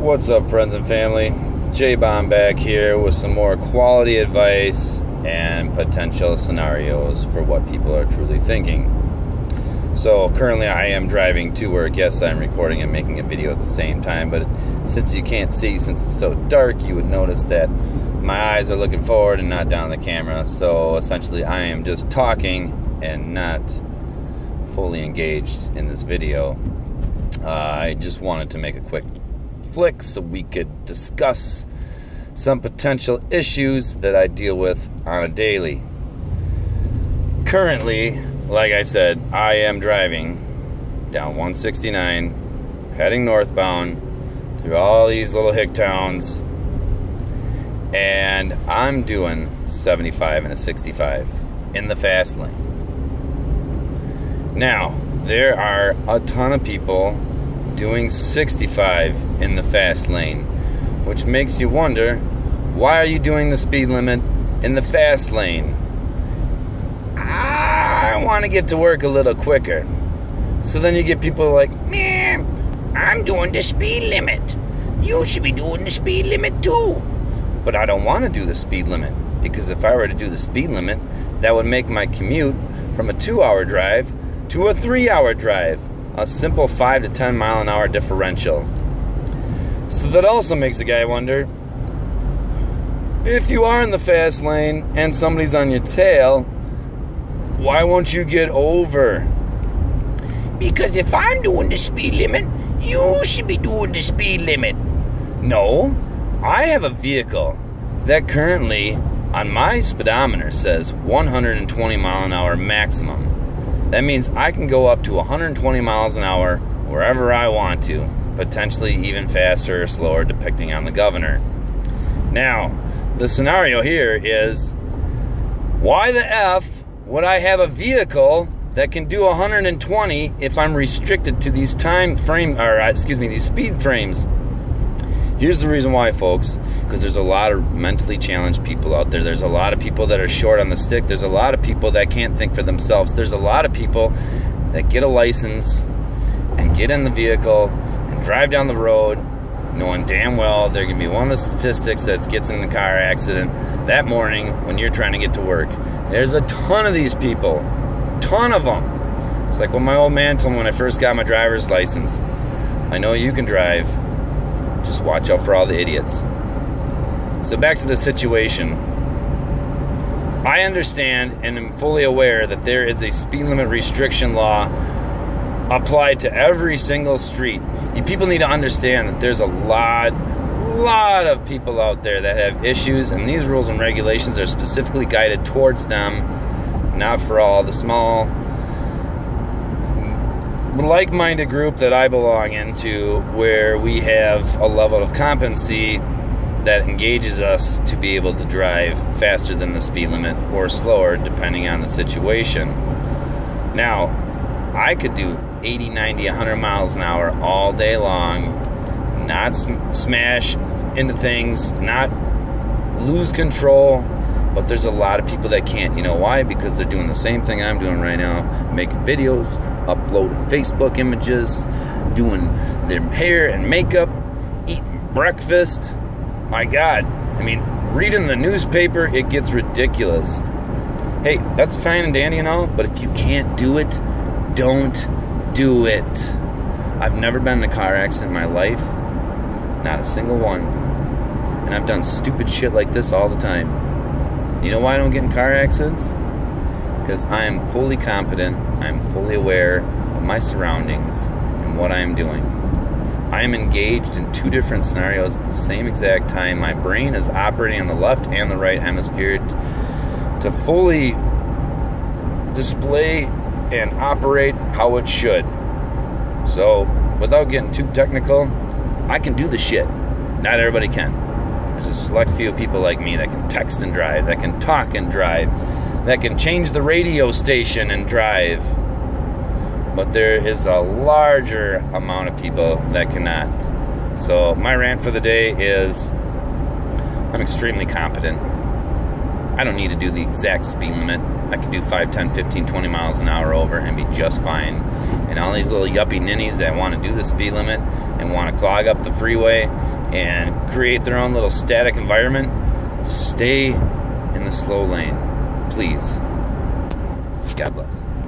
What's up, friends and family? J-Bomb back here with some more quality advice and potential scenarios for what people are truly thinking. So currently I am driving to work. Yes, I'm recording and making a video at the same time, but since you can't see, since it's so dark, you would notice that my eyes are looking forward and not down the camera. So essentially I am just talking and not fully engaged in this video. I just wanted to make a quick flick so we could discuss some potential issues that I deal with on a daily. Currently, like I said, I am driving down 169, heading northbound through all these little hick towns, and I'm doing 75 and a 65 in the fast lane. Now, there are a ton of people doing 65 in the fast lane, which makes you wonder, why are you doing the speed limit in the fast lane? I want to get to work a little quicker. So then you get people like, man, I'm doing the speed limit. You should be doing the speed limit too. But I don't want to do the speed limit, because if I were to do the speed limit, that would make my commute from a 2-hour drive to a 3-hour drive. A simple 5 to 10 mile an hour differential. So that also makes a guy wonder, if you are in the fast lane and somebody's on your tail, why won't you get over? Because if I'm doing the speed limit, you should be doing the speed limit. No, I have a vehicle that currently on my speedometer says 120 mile an hour maximum. That means I can go up to 120 miles an hour wherever I want to, potentially even faster or slower depending on the governor. Now, the scenario here is, why the F would I have a vehicle that can do 120 if I'm restricted to these these speed frames? Here's the reason why, folks, because there's a lot of mentally challenged people out there. There's a lot of people that are short on the stick. There's a lot of people that can't think for themselves. There's a lot of people that get a license and get in the vehicle and drive down the road knowing damn well they're going to be one of the statistics that gets in a car accident that morning when you're trying to get to work. There's a ton of these people. Ton of them. It's like what my old man told me when I first got my driver's license. I know you can drive. Just watch out for all the idiots. So back to the situation. I understand and am fully aware that there is a speed limit restriction law applied to every single street. People need to understand that there's a lot of people out there that have issues, and these rules and regulations are specifically guided towards them, not for all. The small like-minded group that I belong into, where we have a level of competency that engages us to be able to drive faster than the speed limit or slower depending on the situation. Now, I could do 80, 90, 100 miles an hour all day long, not smash into things, not lose control, but there's a lot of people that can't. You know why? Because they're doing the same thing I'm doing right now, making videos, uploading Facebook images, doing their hair and makeup, eating breakfast. My God, I mean, reading the newspaper, it gets ridiculous. Hey, that's fine and dandy and all, but if you can't do it, don't do it. I've never been in a car accident in my life, not a single one, and I've done stupid shit like this all the time. You know why I don't get in car accidents? Because I am fully competent, I am fully aware of my surroundings and what I am doing. I am engaged in 2 different scenarios at the same exact time. My brain is operating on the left and the right hemisphere to fully display and operate how it should. So, without getting too technical, I can do the shit. Not everybody can. There's a select few people like me that can text and drive, that can talk and drive, that can change the radio station and drive. But there is a larger amount of people that cannot. So my rant for the day is, I'm extremely competent. I don't need to do the exact speed limit. I can do 5, 10, 15, 20 miles an hour over and be just fine. And all these little yuppie ninnies that want to do the speed limit and want to clog up the freeway, and create their own little static environment, stay in the slow lane, please. God bless.